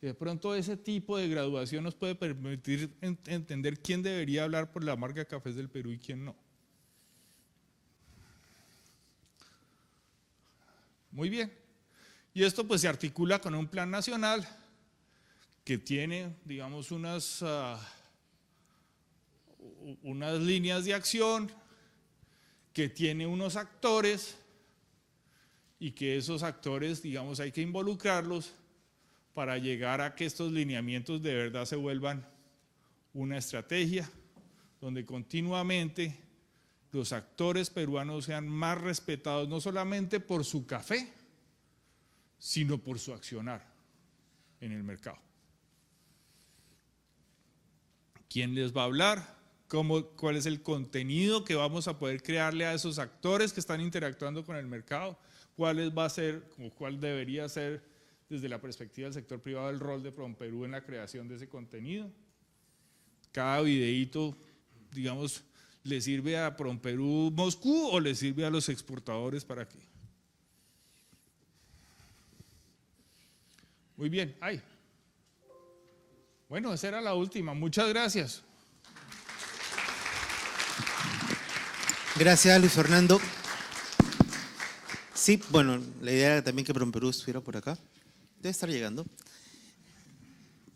Y de pronto ese tipo de graduación nos puede permitir entender quién debería hablar por la marca Cafés del Perú y quién no. Muy bien. Y esto pues se articula con un plan nacional que tiene, digamos, unas líneas de acción, que tiene unos actores y que esos actores, digamos, hay que involucrarlos para llegar a que estos lineamientos de verdad se vuelvan una estrategia donde continuamente los actores peruanos sean más respetados, no solamente por su café, sino por su accionar en el mercado. ¿Quién les va a hablar? ¿Cuál es el contenido que vamos a poder crearle a esos actores que están interactuando con el mercado? ¿Cuál va a ser, o cuál debería ser, desde la perspectiva del sector privado, el rol de PROMPERÚ en la creación de ese contenido? Cada videíto, digamos, ¿le sirve a PROMPERÚ Moscú o le sirve a los exportadores para qué? Muy bien, ¡ay! Bueno, esa era la última. Muchas gracias.
Gracias, Luis Fernando. Sí, bueno, la idea era también que PROMPERÚ estuviera por acá. Debe estar llegando.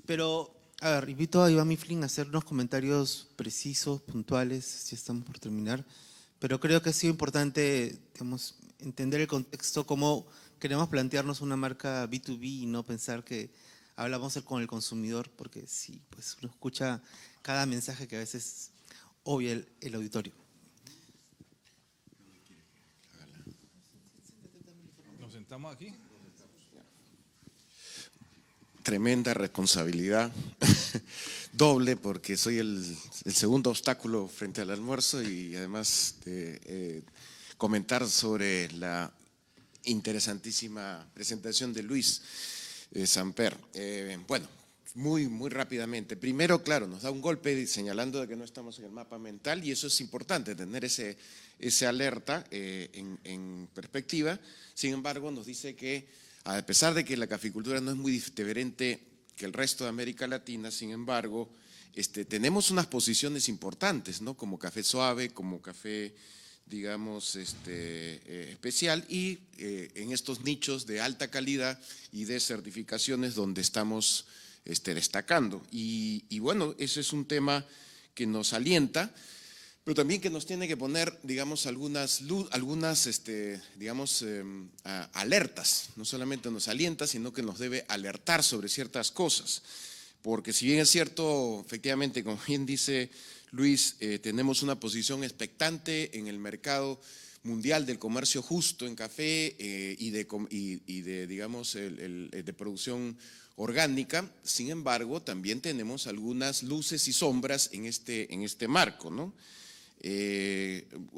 Pero, a ver, invito a Iván Mifflin a hacer unos comentarios precisos, puntuales, ya estamos por terminar. Pero creo que ha sido importante, digamos, entender el contexto, cómo queremos plantearnos una marca B2B y no pensar que hablamos con el consumidor, porque sí, pues uno escucha cada mensaje que a veces obvia el auditorio.
¿Nos sentamos aquí?
Tremenda responsabilidad, doble, porque soy el segundo obstáculo frente al almuerzo y además de comentar sobre la interesantísima presentación de Luis Samper. Bueno, muy rápidamente. Primero, claro, nos da un golpe señalando de que no estamos en el mapa mental y eso es importante, tener ese alerta en perspectiva. Sin embargo, nos dice que a pesar de que la caficultura no es muy diferente que el resto de América Latina, sin embargo, tenemos unas posiciones importantes, ¿no? Como café suave, como café, digamos, especial y en estos nichos de alta calidad y de certificaciones donde estamos destacando. Y bueno, ese es un tema que nos alienta, pero también que nos tiene que poner, digamos, algunas alertas. No solamente nos alienta, sino que nos debe alertar sobre ciertas cosas. Porque si bien es cierto, efectivamente, como bien dice Luis, tenemos una posición expectante en el mercado mundial del comercio justo en café y de digamos, de producción orgánica. Sin embargo, también tenemos algunas luces y sombras en este marco, ¿no?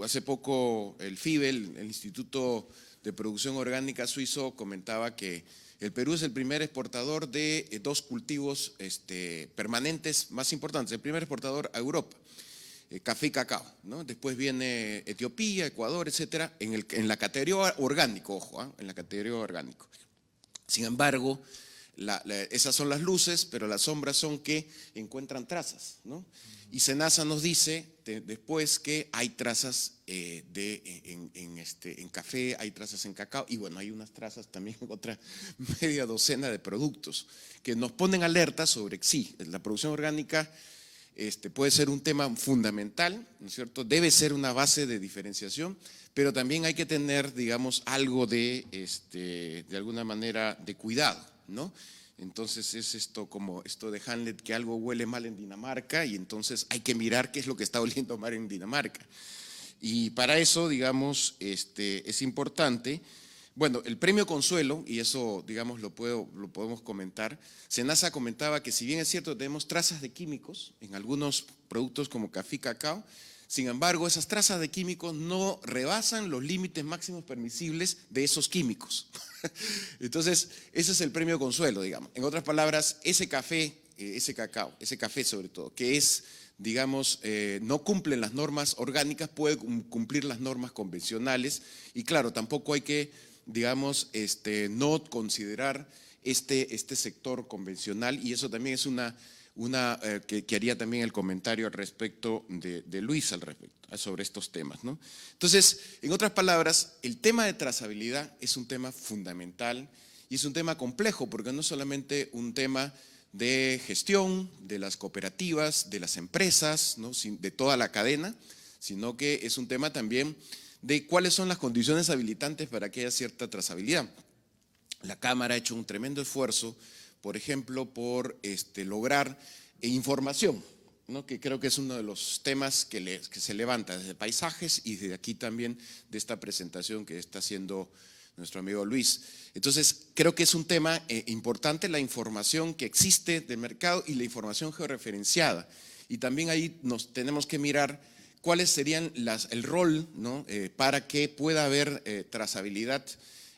Hace poco el FIBE, el Instituto de Producción Orgánica Suizo, comentaba que el Perú es el primer exportador de dos cultivos permanentes más importantes, el primer exportador a Europa, café y cacao, ¿no? Después viene Etiopía, Ecuador, etcétera, en la categoría orgánico, ojo, en la categoría orgánico. Sin embargo, esas son las luces, pero las sombras son que encuentran trazas, ¿no? Y SENASA nos dice después que hay trazas en café, hay trazas en cacao y bueno, hay unas trazas también en otra media docena de productos que nos ponen alerta sobre que sí, la producción orgánica puede ser un tema fundamental, ¿no es cierto? Debe ser una base de diferenciación, pero también hay que tener, digamos, algo de alguna manera de cuidado, ¿no? Entonces es esto como esto de Hamlet, que algo huele mal en Dinamarca y entonces hay que mirar qué es lo que está oliendo mal en Dinamarca. Y para eso, digamos, es importante Bueno, el premio Consuelo, y eso, digamos, lo podemos comentar. Senasa comentaba que si bien es cierto tenemos trazas de químicos en algunos productos como café y cacao, sin embargo, esas trazas de químicos no rebasan los límites máximos permisibles de esos químicos. Entonces, ese es el premio Consuelo, digamos. En otras palabras, ese café, ese cacao, ese café sobre todo, que es, digamos, no cumplen las normas orgánicas, puede cumplir las normas convencionales, y claro, tampoco hay que, digamos, no considerar este sector convencional, y eso también es que haría también el comentario al respecto de Luis al respecto, sobre estos temas, ¿no? Entonces, en otras palabras, el tema de trazabilidad es un tema fundamental y es un tema complejo, porque no es solamente un tema de gestión, de las cooperativas, de las empresas, ¿no?, de toda la cadena, sino que es un tema también de cuáles son las condiciones habilitantes para que haya cierta trazabilidad. La Cámara ha hecho un tremendo esfuerzo, por ejemplo, por lograr información, ¿no?, que creo que es uno de los temas que se levanta desde paisajes y desde aquí también de esta presentación que está haciendo nuestro amigo Luis. Entonces, creo que es un tema importante la información que existe del mercado y la información georreferenciada. Y también ahí nos tenemos que mirar cuáles serían el rol, ¿no?, para que pueda haber trazabilidad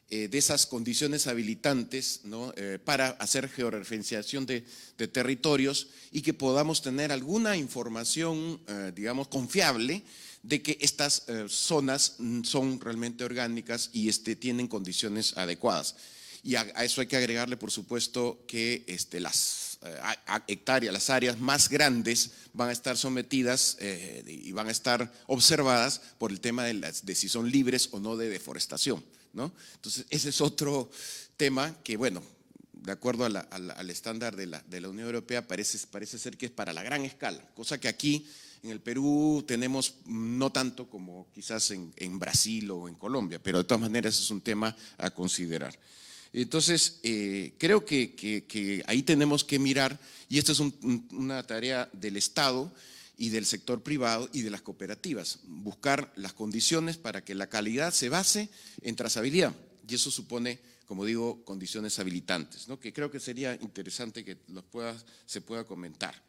de esas condiciones habilitantes, ¿no?, para hacer georreferenciación de territorios y que podamos tener alguna información, digamos, confiable de que estas zonas son realmente orgánicas y tienen condiciones adecuadas. Y a eso hay que agregarle, por supuesto, que las hectáreas, las áreas más grandes van a estar sometidas y van a estar observadas por el tema de si son libres o no de deforestación, ¿no? Entonces, ese es otro tema que, bueno, de acuerdo al estándar de la Unión Europea, parece ser que es para la gran escala, cosa que aquí en el Perú tenemos no tanto como quizás en Brasil o en Colombia, pero de todas maneras es un tema a considerar. Entonces, creo que ahí tenemos que mirar, y esto es una tarea del Estado y del sector privado y de las cooperativas, buscar las condiciones para que la calidad se base en trazabilidad, y eso supone, como digo, condiciones habilitantes, ¿no?, que creo que sería interesante que se pueda comentar.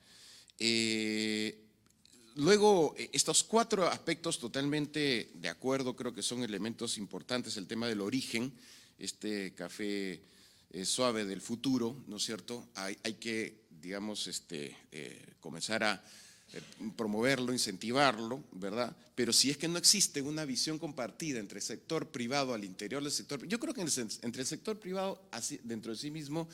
Luego, estos 4 aspectos totalmente de acuerdo, creo que son elementos importantes, el tema del origen, café suave del futuro, ¿no es cierto? Hay que, digamos, comenzar a promoverlo, incentivarlo, ¿verdad? Pero si es que no existe una visión compartida entre el sector privado al interior del sector, yo creo que entre el sector privado dentro de sí mismo,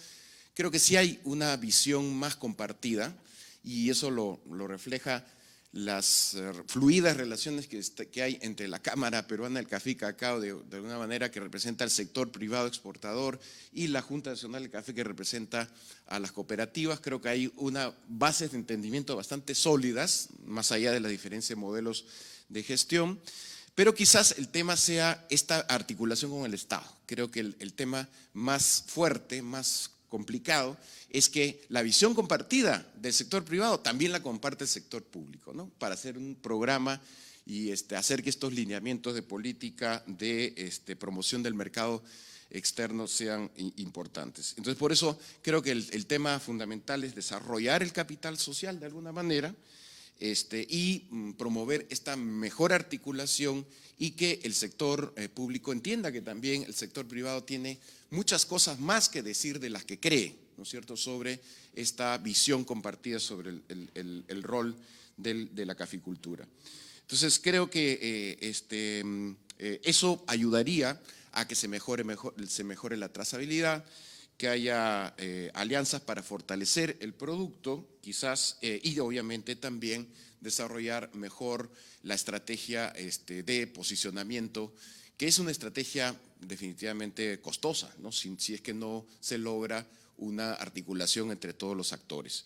creo que sí hay una visión más compartida y eso lo refleja las fluidas relaciones que hay entre la Cámara Peruana del Café y Cacao, de alguna manera que representa al sector privado exportador, y la Junta Nacional del Café que representa a las cooperativas. Creo que hay una base de entendimiento bastante sólidas, más allá de la diferencia de modelos de gestión, pero quizás el tema sea esta articulación con el Estado. Creo que el tema más fuerte, más complicado, es que la visión compartida del sector privado también la comparte el sector público, ¿no?, para hacer un programa y hacer que estos lineamientos de política de promoción del mercado externo sean importantes. Entonces, por eso creo que el tema fundamental es desarrollar el capital social de alguna manera y promover esta mejor articulación y que el sector público entienda que también el sector privado tiene muchas cosas más que decir de las que cree, ¿no es cierto?, sobre esta visión compartida sobre el rol de la caficultura. Entonces, creo que eso ayudaría a que se mejore la trazabilidad, que haya alianzas para fortalecer el producto, quizás, y obviamente también desarrollar mejor la estrategia de posicionamiento, que es una estrategia definitivamente costosa, ¿no?, si es que no se logra una articulación entre todos los actores.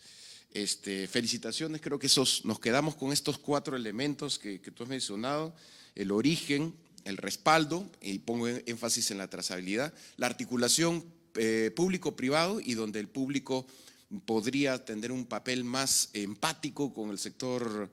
Felicitaciones, creo que nos quedamos con estos 4 elementos que tú has mencionado: el origen, el respaldo, y pongo énfasis en la trazabilidad, la articulación público-privado, y donde el público podría tener un papel más empático con el sector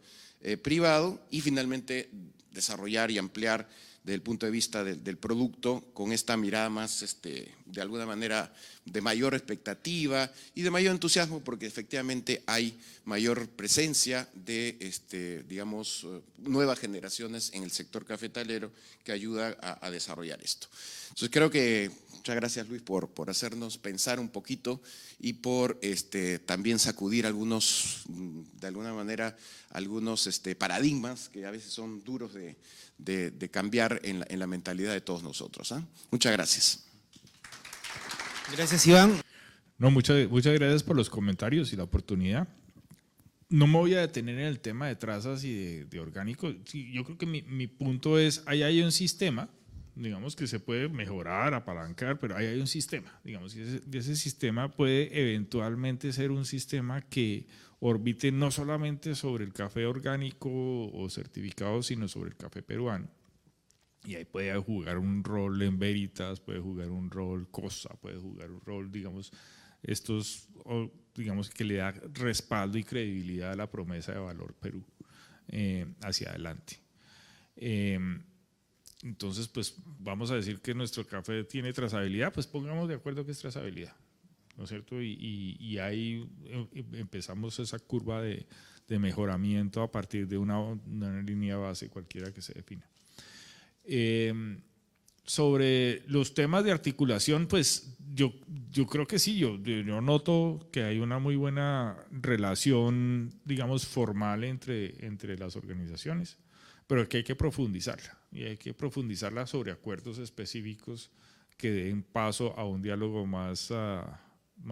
privado, y finalmente desarrollar y ampliar, desde el punto de vista del producto, con esta mirada más, de alguna manera, de mayor expectativa y de mayor entusiasmo, porque efectivamente hay mayor presencia de, digamos, nuevas generaciones en el sector cafetalero que ayuda a desarrollar esto. Entonces creo que, muchas gracias Luis por hacernos pensar un poquito y por también sacudir algunos, de alguna manera, algunos paradigmas que a veces son duros de cambiar en la mentalidad de todos nosotros. Muchas gracias.
Gracias, Iván.
No, muchas gracias por los comentarios y la oportunidad. No me voy a detener en el tema de trazas y de orgánico. Sí, yo creo que mi punto es, ahí hay un sistema, digamos, que se puede mejorar, apalancar, pero ahí hay un sistema, digamos, y ese sistema puede eventualmente ser un sistema que orbite no solamente sobre el café orgánico o certificado, sino sobre el café peruano. Y ahí puede jugar un rol en Veritas, puede jugar un rol Cosa, puede jugar un rol, digamos, digamos que le da respaldo y credibilidad a la promesa de Valor Perú hacia adelante. Entonces, pues vamos a decir que nuestro café tiene trazabilidad, pues pongamos de acuerdo que es trazabilidad, ¿no es cierto? Y ahí empezamos esa curva de mejoramiento a partir de una línea base cualquiera que se defina. Sobre los temas de articulación, pues yo creo que sí, yo noto que hay una muy buena relación, digamos, formal entre las organizaciones, pero que hay que profundizarla, y hay que profundizarla sobre acuerdos específicos que den paso a un diálogo más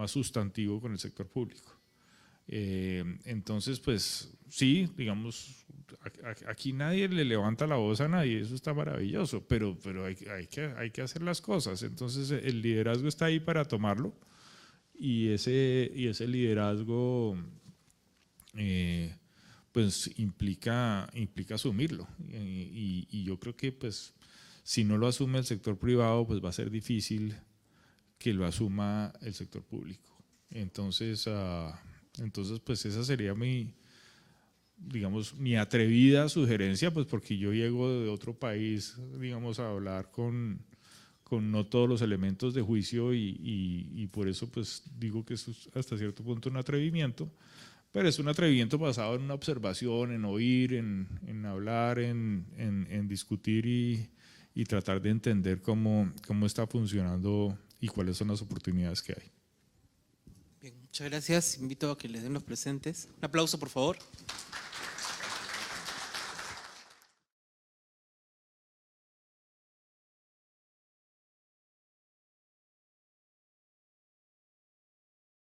sustantivo con el sector público. Entonces, pues sí, digamos, aquí nadie le levanta la voz a nadie, eso está maravilloso, pero hay que hacer las cosas. Entonces el liderazgo está ahí para tomarlo, y ese liderazgo pues implica asumirlo, y yo creo que pues si no lo asume el sector privado, pues va a ser difícil que lo asuma el sector público. Entonces pues esa sería digamos, mi atrevida sugerencia, pues porque yo llego de otro país, digamos, a hablar con no todos los elementos de juicio, y por eso pues digo que eso es hasta cierto punto un atrevimiento, pero es un atrevimiento basado en una observación, en oír, en hablar, en discutir y tratar de entender cómo está funcionando y cuáles son las oportunidades que hay.
Bien, muchas gracias. Invito a que les den los presentes. Un aplauso, por favor.